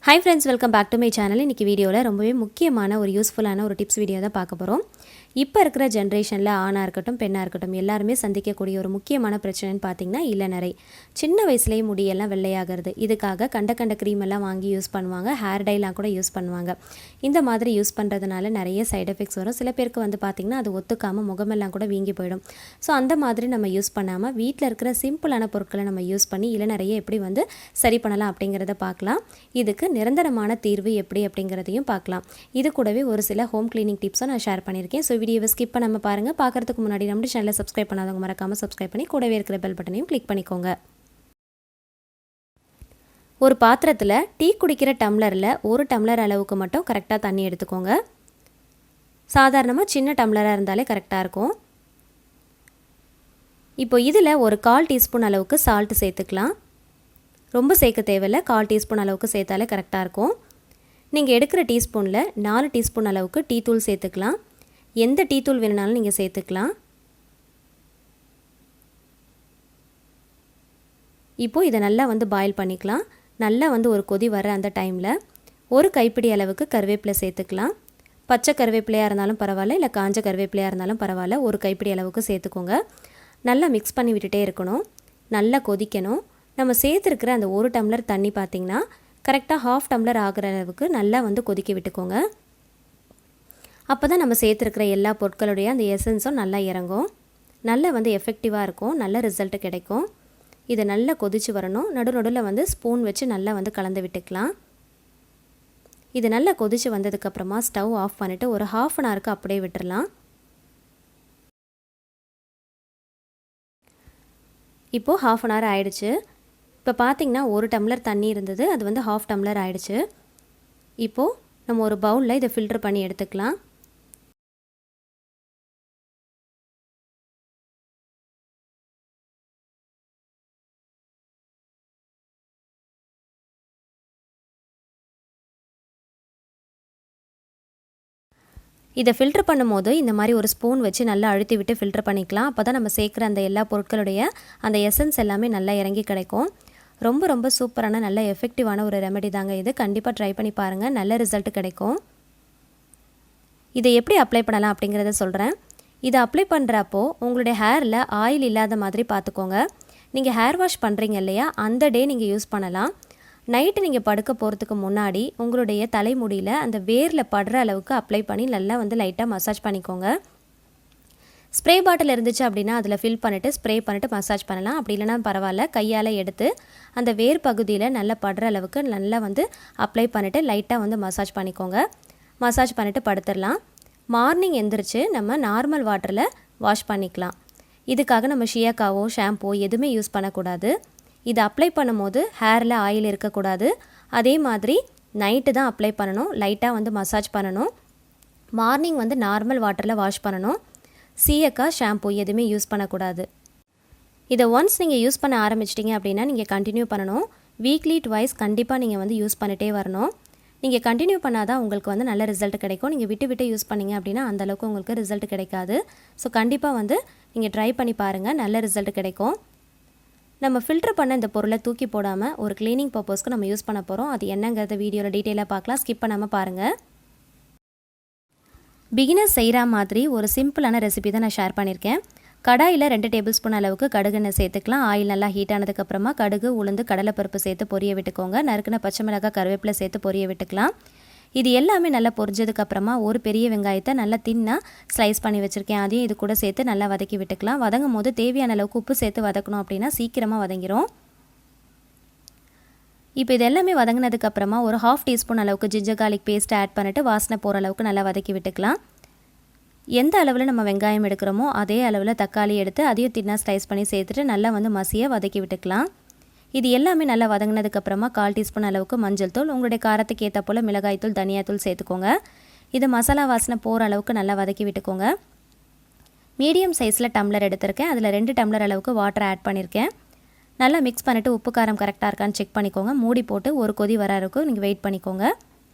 Hi friends, welcome back to my channel. இன்னைக்கு வீடியோல ரொம்பவே முக்கியமான ஒரு யூஸ்ஃபுல்லான ஒரு டிப்ஸ் வீடியோ தான் பார்க்க போறோம். இப்போ இருக்கிற ஜெனரேஷன்ல ஆணா இருக்கட்டும் பெண்ணா இருக்கட்டும் எல்லாரும் சந்திக்கக்கூடிய ஒரு முக்கியமான பிரச்சனைன்னு பாத்தீங்கன்னா இளநரை. சின்ன வயசுலயே முடி எல்லாம் வெள்ளையாகிறது. இதுக்காக கண்ட க்ரீம் எல்லாம் வாங்கி யூஸ் பண்ணுவாங்க. ஹேர் டைலாம் கூட யூஸ் பண்ணுவாங்க. இந்த மாதிரி யூஸ் பண்றதுனால நிறைய சைடு எஃபெக்ட்ஸ் வரும். சில பேருக்கு வந்து பாத்தீங்கன்னா அது ஒத்துக்காம முகமெல்லாம் கூட வீங்கி போய்டும். சோ அந்த மாதிரி நம்ம யூஸ் பண்ணாம வீட்ல இருக்கிற சிம்பிளான பொருட்களை நம்ம யூஸ் பண்ணி இளநரையை எப்படி வந்து சரி பண்ணலாம் அப்படிங்கறத பார்க்கலாம். இதுக்கு நிரந்தரமான தீர்வு எப்படி அப்படிங்கறதையும் பார்க்கலாம். இது கூடவே ஒரு சில ஹோம் கிளீனிங் டிப்ஸை நான் ஷேர் பண்ணியிருக்கேன். ஸோ வீடியோவை ஸ்கிப் பண்ணாம பாருங்க. பார்க்கறதுக்கு முன்னாடி நம்ம சேனலை சப்ஸ்கிரைப் பண்ணாதவங்க மறக்காம சப்ஸ்கிரைப் பண்ணி கூடவே இருக்கிற பெல் பட்டனையும் கிளிக் பண்ணிக்கோங்க. ஒரு பாத்திரத்தில் டீ குடிக்கிற டம்ளரில் ஒரு டம்ளர் அளவுக்கு மட்டும் கரெக்டாக தண்ணி எடுத்துக்கோங்க. சாதாரணமாக சின்ன டம்ளராக இருந்தாலே கரெக்டாக இருக்கும். இப்போ இதில் ஒரு 1/4 டீஸ்பூன் அளவுக்கு சால்ட் சேர்த்துக்கலாம். ரொம்ப சேர்க்க தேவையில்லை, 1/4 டீஸ்பூன் அளவுக்கு சேர்த்தாலே கரெக்டாக இருக்கும். நீங்கள் எடுக்கிற டீஸ்பூனில் 4 டீஸ்பூன் அளவுக்கு டீ தூள் சேர்த்துக்கலாம். எந்த டீ தூள் வேணுனாலும் நீங்கள் சேர்த்துக்கலாம். இப்போது இதை நல்லா வந்து பாயில் பண்ணிக்கலாம். நல்லா வந்து ஒரு கொதி வர அந்த டைமில் ஒரு கைப்பிடி அளவுக்கு கருவேப்பிலை சேர்த்துக்கலாம். பச்சை கருவேப்பிலையாக இருந்தாலும் பரவாயில்ல, இல்லை காஞ்ச கருவேப்பிலையாக இருந்தாலும் பரவாயில்ல, ஒரு கைப்பிடி அளவுக்கு சேர்த்துக்கோங்க. நல்லா மிக்ஸ் பண்ணி விட்டுட்டே இருக்கணும். நல்லா கொதிக்கணும். நம்ம சேர்த்துருக்கிற அந்த ஒரு டம்ளர் தண்ணி பார்த்திங்கன்னா கரெக்டாக 1/2 டம்ளர் ஆகிற அளவுக்கு நல்லா வந்து கொதிக்க விட்டுக்கோங்க. அப்போ தான் நம்ம சேர்த்துருக்கிற எல்லா பொருட்களுடைய அந்த எசன்ஸும் நல்லா இறங்கும். நல்லா வந்து எஃபெக்டிவாக இருக்கும். நல்ல ரிசல்ட் கிடைக்கும். இதை நல்லா கொதிச்சு வரணும். நடுநடுவில் வந்து ஸ்பூன் வச்சு நல்லா வந்து கலந்து விட்டுக்கலாம். இது நல்லா கொதிச்சு வந்ததுக்கப்புறமா ஸ்டவ் ஆஃப் பண்ணிவிட்டு ஒரு 1/2 அன் ஹவருக்கு அப்படியே விட்டுடலாம். இப்போது 1/2 அன் ஹவர் ஆயிடுச்சு. இப்போ பார்த்திங்கன்னா ஒரு டம்ளர் தண்ணி இருந்தது, அது வந்து 1/2 டம்ளர் ஆயிடுச்சு. இப்போது நம்ம ஒரு பவுலில் இதை ஃபில்டர் பண்ணி எடுத்துக்கலாம். இதை ஃபில்டர் பண்ணும்போது இந்த மாதிரி ஒரு ஸ்பூன் வச்சு நல்லா அழுத்தி விட்டு ஃபில்டர் பண்ணிக்கலாம். அப்போ தான் நம்ம சேர்க்குற அந்த எல்லா பொருட்களுடைய அந்த எசன்ஸ் எல்லாமே நல்லா இறங்கி கிடைக்கும். ரொம்ப சூப்பரான நல்ல எஃபெக்டிவான ஒரு ரெமெடி தாங்க இது. கண்டிப்பாக ட்ரை பண்ணி பாருங்கள். நல்ல ரிசல்ட் கிடைக்கும். இதை எப்படி அப்ளை பண்ணலாம் அப்படிங்கிறத சொல்கிறேன். இதை அப்ளை பண்ணுறப்போ உங்களுடைய ஹேரில் ஆயில் இல்லாத மாதிரி பார்த்துக்கோங்க. நீங்கள் ஹேர் வாஷ் பண்ணுறீங்க இல்லையா, அந்த டே நீங்கள் யூஸ் பண்ணலாம். நைட்டு நீங்கள் படுக்க போகிறதுக்கு முன்னாடி உங்களுடைய தலைமுடியில் அந்த வேரில் படுற அளவுக்கு அப்ளை பண்ணி நல்லா வந்து லைட்டாக மசாஜ் பண்ணிக்கோங்க. ஸ்ப்ரே பாட்டில் இருந்துச்சு அப்படின்னா அதில் ஃபில் பண்ணிவிட்டு ஸ்ப்ரே பண்ணிவிட்டு மசாஜ் பண்ணலாம். அப்படி இல்லைனா பரவாயில்ல, கையால் எடுத்து அந்த வேர் பகுதியில் நல்லா படுற அளவுக்கு நல்லா வந்து அப்ளை பண்ணிவிட்டு லைட்டாக வந்து மசாஜ் பண்ணிக்கோங்க. மசாஜ் பண்ணிவிட்டு படுத்துடலாம். மார்னிங் எந்திரிச்சு நம்ம நார்மல் வாட்டரில் வாஷ் பண்ணிக்கலாம். இதுக்காக நம்ம ஷியாக்காவோ ஷாம்போ எதுவுமே யூஸ் பண்ணக்கூடாது. இதை அப்ளை பண்ணும்போது ஹேரில் ஆயில் இருக்கக்கூடாது. அதே மாதிரி நைட்டு தான் அப்ளை பண்ணணும். லைட்டாக வந்து மசாஜ் பண்ணணும். மார்னிங் வந்து நார்மல் வாட்டரில் வாஷ் பண்ணணும். சீயக்காய் ஷாம்பு எதுவுமே யூஸ் பண்ணக்கூடாது. இதை ஒன்ஸ் நீங்கள் யூஸ் பண்ண ஆரம்பிச்சிட்டிங்க அப்படின்னா நீங்கள் கண்டினியூ பண்ணணும். வீக்லி ட்வைஸ் கண்டிப்பாக நீங்கள் வந்து யூஸ் பண்ணிகிட்டே வரணும். நீங்கள் கண்டினியூ பண்ணாதான் உங்களுக்கு வந்து நல்ல ரிசல்ட் கிடைக்கும். நீங்கள் விட்டு யூஸ் பண்ணிங்க அப்படின்னா அந்தளவுக்கு உங்களுக்கு ரிசல்ட் கிடைக்காது. ஸோ கண்டிப்பாக வந்து நீங்கள் ட்ரை பண்ணி பாருங்கள். நல்ல ரிசல்ட் கிடைக்கும். நம்ம ஃபில்டர் பண்ண இந்த பொருளை தூக்கி போடாமல் ஒரு க்ளீனிங் பர்பஸ்க்கு நம்ம யூஸ் பண்ண போகிறோம். அது என்னங்கிறத வீடியோவில் டீட்டெயிலாக பார்க்கலாம். ஸ்கிப் பண்ணாமல் பாருங்கள். பிகினர்ஸ் செய்கிற மாதிரி ஒரு சிம்பிளான ரெசிபி தான் நான் ஷேர் பண்ணியிருக்கேன். கடாயில் 2 டேபிள் ஸ்பூன் அளவுக்கு கடுகெண்ணெய் சேர்த்துக்கலாம். ஆயில் நல்லா ஹீட் ஆனதுக்கப்புறமா கடுகு, உளுந்து, கடலைப்பருப்பு சேர்த்து பொரிய விட்டுக்கோங்க. நறுக்குன பச்சை மிளகாய், கருவேப்பிலை சேர்த்து பொரிய விட்டுக்கலாம். இது எல்லாமே நல்லா பொரிஞ்சதுக்கப்புறமா ஒரு பெரிய வெங்காயத்தை நல்லா தின்னா ஸ்லைஸ் பண்ணி வச்சுருக்கேன். அதையும் இது கூட சேர்த்து நல்லா வதக்கி விட்டுக்கலாம். வதங்கும் போது தேவையான அளவுக்கு உப்பு சேர்த்து வதக்கணும் அப்படின்னா சீக்கிரமாக வதங்கிடும். இப்போ இது எல்லாமே வதங்கினதுக்கப்புறமா ஒரு 1/2 டீஸ்பூன் அளவுக்கு ஜிஞ்சர் கார்லிக் பேஸ்ட்டை ஆட் பண்ணிவிட்டு வாசனை போகிற அளவுக்கு நல்லா வதக்கி விட்டுக்கலாம். எந்த அளவில் நம்ம வெங்காயம் எடுக்கிறோமோ அதே அளவில் தக்காளி எடுத்து அதையும் தின்னா ஸ்லைஸ் பண்ணி சேர்த்துட்டு நல்லா வந்து மசிய வதக்கி விட்டுக்கலாம். இது எல்லாமே நல்லா வதங்கினதுக்கப்புறமா 1/4 டீஸ்பூன் அளவுக்கு மஞ்சள் தூள், உங்களுடைய காரத்துக்கு ஏற்ற போல் மிளகாய்த்தூள், தனியாத்தூள் சேர்த்துக்கோங்க. இது மசாலா வாசனை போகிற அளவுக்கு நல்லா வதக்கி விட்டுக்கோங்க. மீடியம் சைஸில் டம்ளர் எடுத்திருக்கேன். அதில் 2 டம்ளர் அளவுக்கு வாட்டர் ஆட் பண்ணியிருக்கேன். நல்லா மிக்ஸ் பண்ணிவிட்டு உப்பு காரம் கரெக்டாக இருக்கான்னு செக் பண்ணிக்கோங்க. மூடி போட்டு ஒரு கொதி வர அளவுக்கு நீங்கள் வெயிட் பண்ணிக்கோங்க.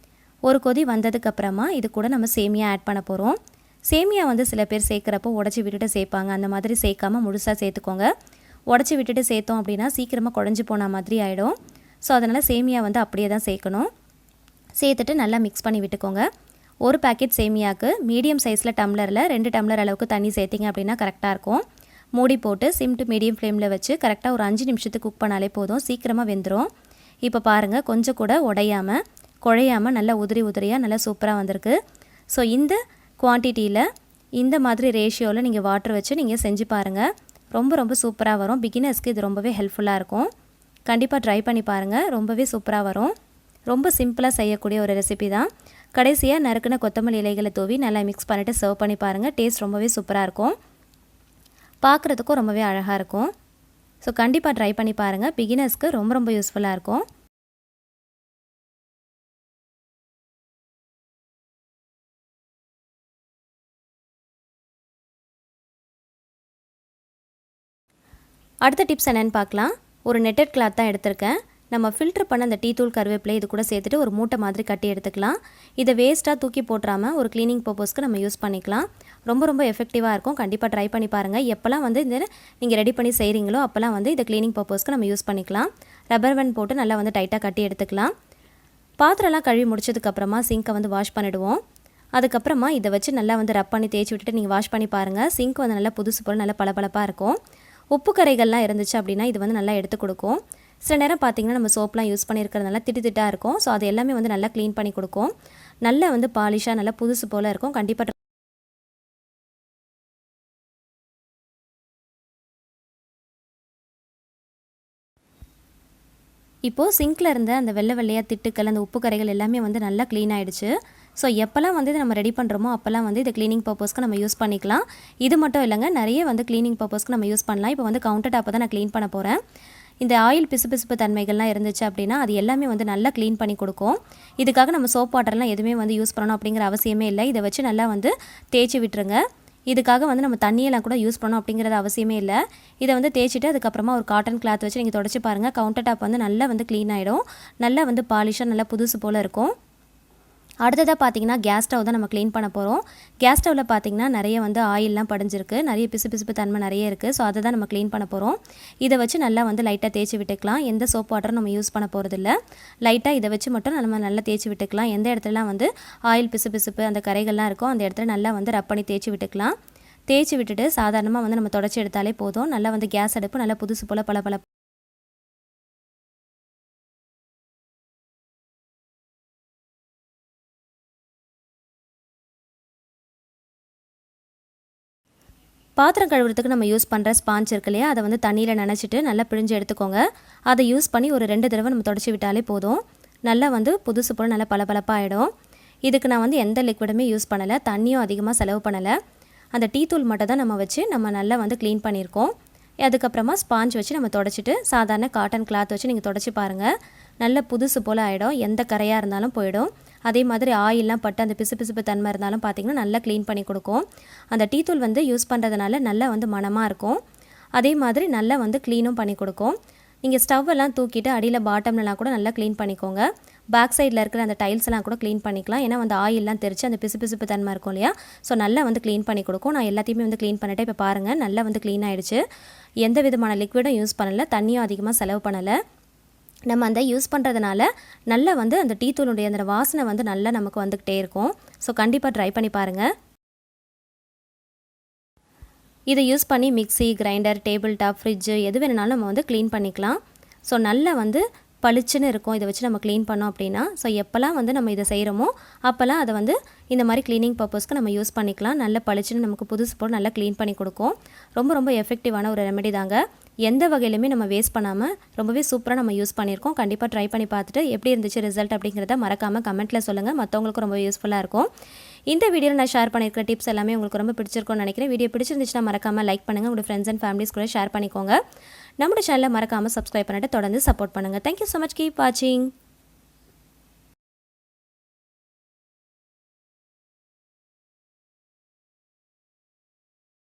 ஒரு கொதி வந்ததுக்கப்புறமா இது கூட நம்ம சேமியா ஆட் பண்ண போகிறோம். சேமியா வந்து சில பேர் சேர்க்குறப்போ உடச்சி விட்டுட்டு சேர்ப்பாங்க. அந்த மாதிரி சேர்க்காமல் முழுசாக சேர்த்துக்கோங்க. உடச்சி விட்டுட்டு சேர்த்தோம் அப்படின்னா சீக்கிரமாக குழஞ்சி போன மாதிரி ஆகிடும். ஸோ அதனால் சேமியா வந்து அப்படியே தான் சேர்க்கணும். சேர்த்துட்டு நல்லா மிக்ஸ் பண்ணி விட்டுக்கோங்க. ஒரு பேக்கெட் சேமியாவுக்கு மீடியம் சைஸில் டம்ளரில் 2 டம்ளர் அளவுக்கு தண்ணி சேர்த்திங்க அப்படின்னா கரெக்டாக இருக்கும். மூடி போட்டு சிம் டு மீடியம் ஃப்ளேமில் வச்சு கரெக்டாக ஒரு 5 நிமிஷத்துக்கு குக் பண்ணாலே போதும், சீக்கிரமாக வெந்துடும். இப்போ பாருங்கள், கொஞ்சம் கூட உடையாமல் குழையாமல் நல்லா உதிரியாக நல்லா சூப்பராக வந்திருக்கு. ஸோ இந்த குவான்டிட்டியில் இந்த மாதிரி ரேஷியோவில் நீங்கள் வாட்டர் வச்சு நீங்கள் செஞ்சு பாருங்கள். ரொம்ப சூப்பராக வரும். பிகினர்ஸ்க்கு இது ரொம்பவே ஹெல்ப்ஃபுல்லாக இருக்கும். கண்டிப்பாக ட்ரை பண்ணி பாருங்கள், ரொம்பவே சூப்பராக வரும். ரொம்ப சிம்பிளாக செய்யக்கூடிய ஒரு ரெசிபி தான். கடைசியாக நறுக்குன கொத்தமல்லி இலைகளை தூவி நல்லா மிக்ஸ் பண்ணிவிட்டு சர்வ் பண்ணி பாருங்கள். டேஸ்ட் ரொம்பவே சூப்பராக இருக்கும், பார்க்குறதுக்கும் ரொம்பவே அழகாக இருக்கும். ஸோ கண்டிப்பாக ட்ரை பண்ணி பாருங்கள், பிகினர்ஸ்க்கு ரொம்ப யூஸ்ஃபுல்லாக இருக்கும். அடுத்த டிப்ஸ் என்னென்னு பார்க்கலாம். ஒரு நெட்டட் கிளாத் தான் எடுத்திருக்கேன். நம்ம ஃபில்டர் பண்ண அந்த டீ தூள் கருவேப்பிலை இது கூட சேர்த்துட்டு ஒரு மூட்டை மாதிரி கட்டி எடுத்துக்கலாம். இதை வேஸ்ட்டாக தூக்கி போட்டுறாமல் ஒரு க்ளீனிங் பர்பஸ்க்கு நம்ம யூஸ் பண்ணிக்கலாம். ரொம்ப எஃபெக்டிவாக இருக்கும். கண்டிப்பாக ட்ரை பண்ணி பாருங்கள். எப்போல்லாம் வந்து இந்த நீங்கள் ரெடி பண்ணி செய்கிறீங்களோ அப்போல்லாம் வந்து இதை க்ளீனிங் பர்பஸ்க்கு நம்ம யூஸ் பண்ணிக்கலாம். ரப்பர் பேண்ட் போட்டு நல்லா வந்து டைட்டாக கட்டி எடுத்துக்கலாம். பாத்திரம்லாம் கழுவி முடிச்சதுக்கப்புறமா சிங்கை வந்து வாஷ் பண்ணிவிடுவோம். அதுக்கப்புறமா இதை வச்சு நல்லா வந்து ரப் பண்ணி தேய்ச்சி விட்டுட்டு நீங்கள் வாஷ் பண்ணி பாருங்கள். சிங்க் வந்து நல்லா புதுசு போல் நல்லா பளபளப்பாக இருக்கும். உப்பு கரைகள்லாம் இருந்துச்சு அப்படின்னா இது வந்து நல்லா எடுத்து கொடுக்கும். சில நேரம் பார்த்திங்கன்னா நம்ம சோப்லாம் யூஸ் பண்ணியிருக்கிறதுனால திட்டாக இருக்கும். ஸோ அது எல்லாமே வந்து நல்லா க்ளீன் பண்ணி கொடுக்கும். நல்லா வந்து பாலிஷாக நல்லா புதுசு போல் இருக்கும். கண்டிப்பாக இப்போது சிங்கில் இருந்த அந்த வெள்ளையாக திட்டுக்கள் அந்த உப்பு கரைகள் எல்லாமே வந்து நல்லா க்ளீன் ஆகிடுச்சு. ஸோ எப்போல்லாம் வந்து இதை நம்ம ரெடி பண்ணுறோமோ அப்போல்லாம் வந்து இதை க்ளீனிங் பர்பஸ்க்கு நம்ம யூஸ் பண்ணிக்கலாம். இது மட்டும் இல்லைங்க, நிறைய வந்து க்ளீனிங் பர்பஸ்க்கு நம்ம யூஸ் பண்ணலாம். இப்போ வந்து கவுண்டர் டாப்பை தான் நான் க்ளீன் பண்ண போகிறேன். இந்த ஆயில் பிசுபிசுப்பு தன்மைகள்லாம் இருந்துச்சு அப்படின்னா அது எல்லாமே வந்து நல்லா க்ளீன் பண்ணி கொடுக்கும். இதுக்காக நம்ம சோப் வாட்டர்லாம் எதுவுமே வந்து யூஸ் பண்ணணும் அப்படிங்கிற அவசியமே இல்லை. இதை வச்சு நல்லா வந்து தேய்ச்சி விட்டுருங்க. இதுக்காக வந்து நம்ம தண்ணியெல்லாம் கூட யூஸ் பண்ணணும் அப்படிங்கிறது அவசியமே இல்லை. இதை வந்து தேய்ச்சிட்டு அதுக்கப்புறமா ஒரு காட்டன் கிளாத் வச்சு நீங்கள் தொடச்சி பாருங்கள். கவுண்டர் டாப் வந்து நல்லா வந்து க்ளீன் ஆகிடும். நல்லா வந்து பாலிஷாக நல்லா புதுசு போல் இருக்கும். அடுத்ததாக பார்த்தீங்கன்னா கேஸ் ஸ்டவ் தான் நம்ம க்ளீன் பண்ண போகிறோம். கேஸ் ஸ்டவ்வில் பார்த்தீங்கன்னா நிறைய வந்து ஆயிலெலாம் படிஞ்சிருக்கு, நிறைய பிசுபிசுப்பு தன்மை நிறைய இருக்குது. ஸோ அதை தான் நம்ம க்ளீன் பண்ண போகிறோம். இதை வச்சு நல்லா வந்து லைட்டாக தேய்ச்சி விட்டுக்கலாம். எந்த சோப் வாட்டரும் நம்ம யூஸ் பண்ண போகிறதில்ல. லைட்டாக இதை வச்சு மட்டும் நம்ம நல்லா தேய்ச்சி விட்டுக்கலாம். எந்த இடத்துலலாம் வந்து ஆயில் பிசுபிசுப்பு அந்த கரைகள்லாம் இருக்கோ அந்த இடத்துல நல்லா வந்து ரப் பண்ணி தேய்ச்சி விட்டுக்கலாம். தேய்ச்சி விட்டுட்டு சாதாரணமாக வந்து நம்ம தொடச்சி எடுத்தாலே போதும். நல்லா வந்து கேஸ் அடுப்பு நல்லா புதுசு போல் பல பாத்திரம் கழுவுறதுக்கு நம்ம யூஸ் பண்ணுற ஸ்பாஞ்ச் இருக்கு இல்லையா, அதை வந்து தண்ணியில் நனைச்சிட்டு நல்லா பிழிஞ்சு எடுத்துக்கோங்க. அதை யூஸ் பண்ணி ஒரு 2 தடவை நம்ம தொடச்சி விட்டாலே போதும். நல்லா வந்து புதுசு போல் நல்லா பளபளப்பாக ஆகிடும். இதுக்கு நான் வந்து எந்த லிக்விடுமே யூஸ் பண்ணலை, தண்ணியும் அதிகமாக செலவு பண்ணலை. அந்த டீ தூள் மட்டும் தான் நம்ம வச்சு நம்ம நல்லா வந்து க்ளீன் பண்ணியிருக்கோம். அதுக்கப்புறமா ஸ்பாஞ்ச் வச்சு நம்ம தொடச்சிட்டு சாதாரண காட்டன் கிளாத் வச்சு நீங்கள் தொடச்சி பாருங்கள். நல்ல புதுசு போல் ஆகிடும். எந்த கரையாக இருந்தாலும் போயிடும். அதே மாதிரி ஆயிலெலாம் பட்டு அந்த பிசுபிசுப்பு தன்மை இருந்தாலும் பார்த்திங்கன்னா நல்லா க்ளீன் பண்ணி கொடுக்கும். அந்த டீ தூள் வந்து யூஸ் பண்ணுறதுனால நல்லா வந்து மணமாக இருக்கும். அதே மாதிரி நல்லா வந்து க்ளீனும் பண்ணி கொடுக்கும். நீங்கள் ஸ்டவ்வெல்லாம் தூக்கிட்டு அடியில் பாட்டம்லலாம் கூட நல்லா க்ளீன் பண்ணிக்கோங்க. பேக் சைடில் இருக்கிற அந்த டைல்ஸ் எல்லாம் கூட க்ளீன் பண்ணிக்கலாம். ஏன்னா வந்து ஆயிலெலாம் தெரிச்சு அந்த பிசுபிசுப்பு தன்மை இருக்கும் இல்லையா, ஸோ நல்லா வந்து க்ளீன் பண்ணி கொடுக்கும். நான் எல்லாத்தையுமே வந்து க்ளீன் பண்ணிட்டேன். இப்போ பாருங்கள், நல்லா வந்து க்ளீன் ஆகிடுச்சு. எந்த விதமான லிக்விடும் யூஸ் பண்ணலை, தண்ணியும் அதிகமாக செலவு பண்ணலை. நம்ம அந்த யூஸ் பண்ணுறதுனால நல்லா வந்து அந்த டீ தூளுடைய அந்த வாசனை வந்து நல்லா நமக்கு வந்துக்கிட்டே இருக்கும். ஸோ கண்டிப்பாக ட்ரை பண்ணி பாருங்கள். இதை யூஸ் பண்ணி mixie, grinder, table top, fridge எது வேணுனாலும் நம்ம வந்து க்ளீன் பண்ணிக்கலாம். ஸோ நல்லா வந்து பளிச்சுன்னு இருக்கும் இதை வச்சு நம்ம க்ளீன் பண்ணோம் அப்படின்னா. ஸோ எப்போல்லாம் வந்து நம்ம இதை செய்கிறோமோ அப்போல்லாம் அதை வந்து இந்த மாதிரி க்ளீனிங் பர்பஸ்க்கு நம்ம யூஸ் பண்ணிக்கலாம். நல்ல பளிச்சுன்னு நமக்கு புதுசு போல் நல்லா க்ளீன் பண்ணி கொடுக்கும். ரொம்ப எஃபெக்டிவான ஒரு ரெமெடி தாங்க. எந்த வகையிலுமே நம்ம வேஸ்ட் பண்ணாமல் ரொம்பவே சூப்பராக நம்ம யூஸ் பண்ணியிருக்கோம். கண்டிப்பாக ட்ரை பண்ணி பார்த்துட்டு எப்படி இருந்துச்சு ரிசல்ட் அப்படிங்கிறத மறக்காமல் கமெண்ட்டில் சொல்லுங்கள். மற்றவங்களுக்கும் ரொம்ப யூஸ்ஃபுல்லாக இருக்கும். இந்த வீடியோவில் நான் ஷேர் பண்ணியிருக்கிற டிப்ஸ் எல்லாமே உங்களுக்கு ரொம்ப பிடிச்சிருக்கும்னு நினைக்கிறேன். வீடியோ பிடிச்சிருந்துச்சுன்னா மறக்காமல் லைக் பண்ணுங்கள். உங்களோட ஃப்ரெண்ட்ஸ் அண்ட் ஃபேமிலிஸ் கூட ஷேர் பண்ணிக்கோங்க. நம்மளோட சேனலை மறக்காமல் சப்ஸ்கிரைப் பண்ணிட்டு தொடர்ந்து சப்போர்ட் பண்ணுங்கள். Thank you so much. கீப் வாட்சிங்.